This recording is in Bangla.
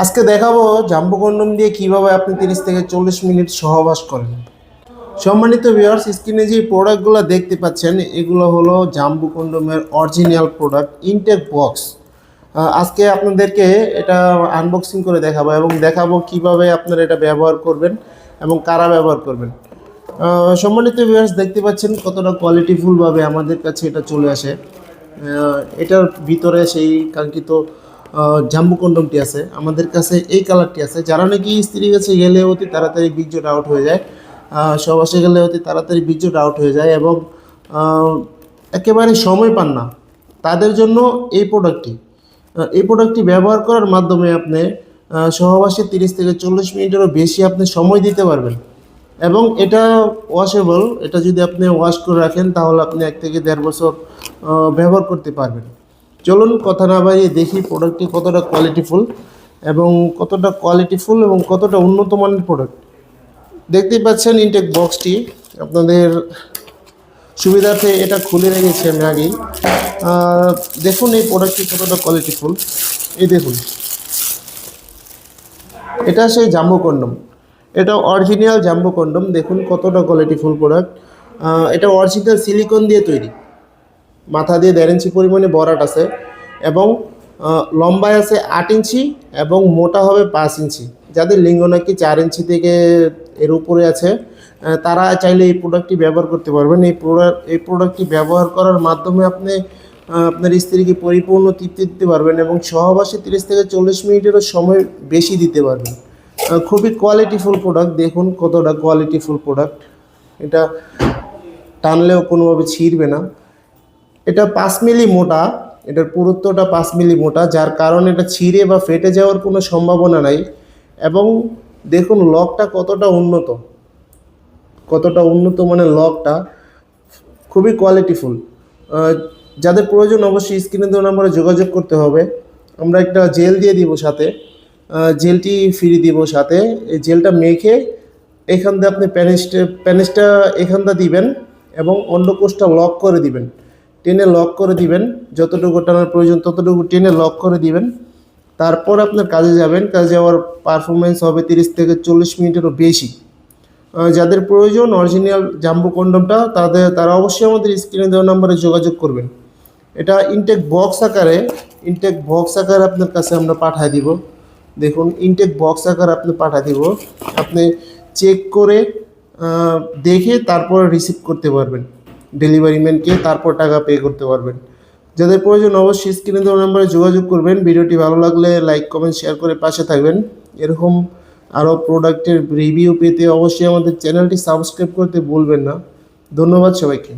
আজকে দেখাবো জাম্বো কন্ডম দিয়ে কিভাবে আপনি 30 থেকে 40 মিনিট সহবাস করেন। সম্মানিত ভিউয়ার্স, স্ক্রিনে যে প্রোডাক্টগুলো দেখতে পাচ্ছেন এগুলো হলো জাম্বো কন্ডমের অরিজিনাল প্রোডাক্ট ইনটেক বক্স। আজকে আপনাদেরকে এটা আনবক্সিং করে দেখাবো এবং দেখাবো কিভাবে আপনারা এটা ব্যবহার করবেন এবং কারা ব্যবহার করবেন। সম্মানিত ভিউয়ার্স, দেখতে পাচ্ছেন কতটা কোয়ালিটিফুলভাবে আমাদের কাছে এটা চলে আসে। এটার ভিতরে সেই কাঙ্ক্ষিত জাম্বো কন্ডমটি আছে, আমাদের কাছে এই কালারটি আছে। যারা নাকি স্ত্রীর কাছে গেলে অতি তাড়াতাড়ি বীর্যটা আউট হয়ে যায়, সবাসে গেলে অতি তাড়াতাড়ি বীর্যটা আউট হয়ে যায় এবং একেবারে সময় পান না, তাদের জন্য এই প্রোডাক্টটি ব্যবহার করার মাধ্যমে আপনি সহবাসে 30 থেকে 40 মিনিটেরও বেশি আপনি সময় দিতে পারবেন এবং এটা ওয়াশেবল। এটা যদি আপনি ওয়াশ করে রাখেন তাহলে আপনি 1 থেকে 1.5 বছর ব্যবহার করতে পারবেন। চলুন কথা না বাড়িয়ে দেখি প্রোডাক্টটি কতটা কোয়ালিটিফুল এবং কতটা উন্নত মানের প্রোডাক্ট। দেখতেই পাচ্ছেন ইনটেক বক্সটি, আপনাদের সুবিধার্থে এটা খুলে রেখেছি আমি আগেই। দেখুন এই প্রোডাক্টটি কতটা কোয়ালিটিফুল। এই দেখুন, এটা সেই জাম্বো কন্ডম, এটা অরিজিনাল জাম্বো কন্ডম। দেখুন কতটা কোয়ালিটিফুল প্রোডাক্ট। এটা অরিজিনাল সিলিকন দিয়ে তৈরি, মাথা দিয়ে 1.5 ইঞ্চি পরিমাণে বরাট আছে এবং লম্বায় আছে 8 ইঞ্চি এবং মোটা হবে 5 ইঞ্চি। যাদের লিঙ্গ নাকি 4 ইঞ্চি থেকে এর উপরে আছে তারা চাইলে এই প্রোডাক্টটি ব্যবহার করতে পারবেন। এই প্রোডাক্টটি ব্যবহার করার মাধ্যমে আপনি আপনার স্ত্রীকে পরিপূর্ণ তৃপ্তি দিতে পারবেন এবং সহবাসে 30 থেকে 40 মিনিটেরও সময় বেশি দিতে পারবেন। খুবই কোয়ালিটিফুল প্রোডাক্ট। দেখুন কতটা কোয়ালিটিফুল প্রোডাক্ট। এটা টানলেও কোনোভাবে ছিঁড়বে না। এটা 5 মিলি মোটা, এটার পুরুত্বটা 5 মিলি মোটা, যার কারণে এটা ছিঁড়ে বা ফেটে যাওয়ার কোনো সম্ভাবনা নাই। এবং দেখুন লকটা কতটা উন্নত মানের লকটা, খুবই কোয়ালিটিফুল। যাদের প্রয়োজন অবশ্যই স্ক্রিনে দেওয়া নম্বরে যোগাযোগ করতে হবে। আমরা একটা জেল দিয়ে দিব সাথে, জেলটি ফ্রি দিব সাথে। এই জেলটা মেখে এখান দিয়ে আপনি প্যানেজটা এখানটা দিবেন এবং অন্ডকোষটা লক করে দিবেন, টেনে লক করে দিবেন। যতটুকু টানার প্রয়োজন ততটুকু টেনে লক করে দিবেন। তারপর আপনার কাজে যাবেন। কাজে যাওয়ার পারফরমেন্স হবে 30 থেকে 40 মিনিটেরও বেশি। যাদের প্রয়োজন অরিজিনাল জাম্বো কন্ডমটা তারা অবশ্যই আমাদের স্ক্রিনে দেওয়া নম্বরে যোগাযোগ করবেন। এটা ইনটেক বক্স আকারে আপনার কাছে আমরা পাঠিয়ে দিব। দেখুন ইনটেক বক্স আকারে আপনি পাঠিয়ে দিব। আপনি চেক করে দেখে তারপরে রিসিভ করতে পারবেন ডেলিভারি ম্যানকে, তারপর টাকা পে করতে পারবেন। যাদের প্রয়োজন অবশ্যই স্ক্রিনে দেওয়া নম্বরে যোগাযোগ করবেন। ভিডিওটি ভালো লাগলে লাইক কমেন্ট শেয়ার করে পাশে থাকবেন। এরকম আরও প্রোডাক্টের রিভিউ পেতে অবশ্যই আমাদের চ্যানেলটি সাবস্ক্রাইব করতে ভুলবেন না। ধন্যবাদ সবাইকে।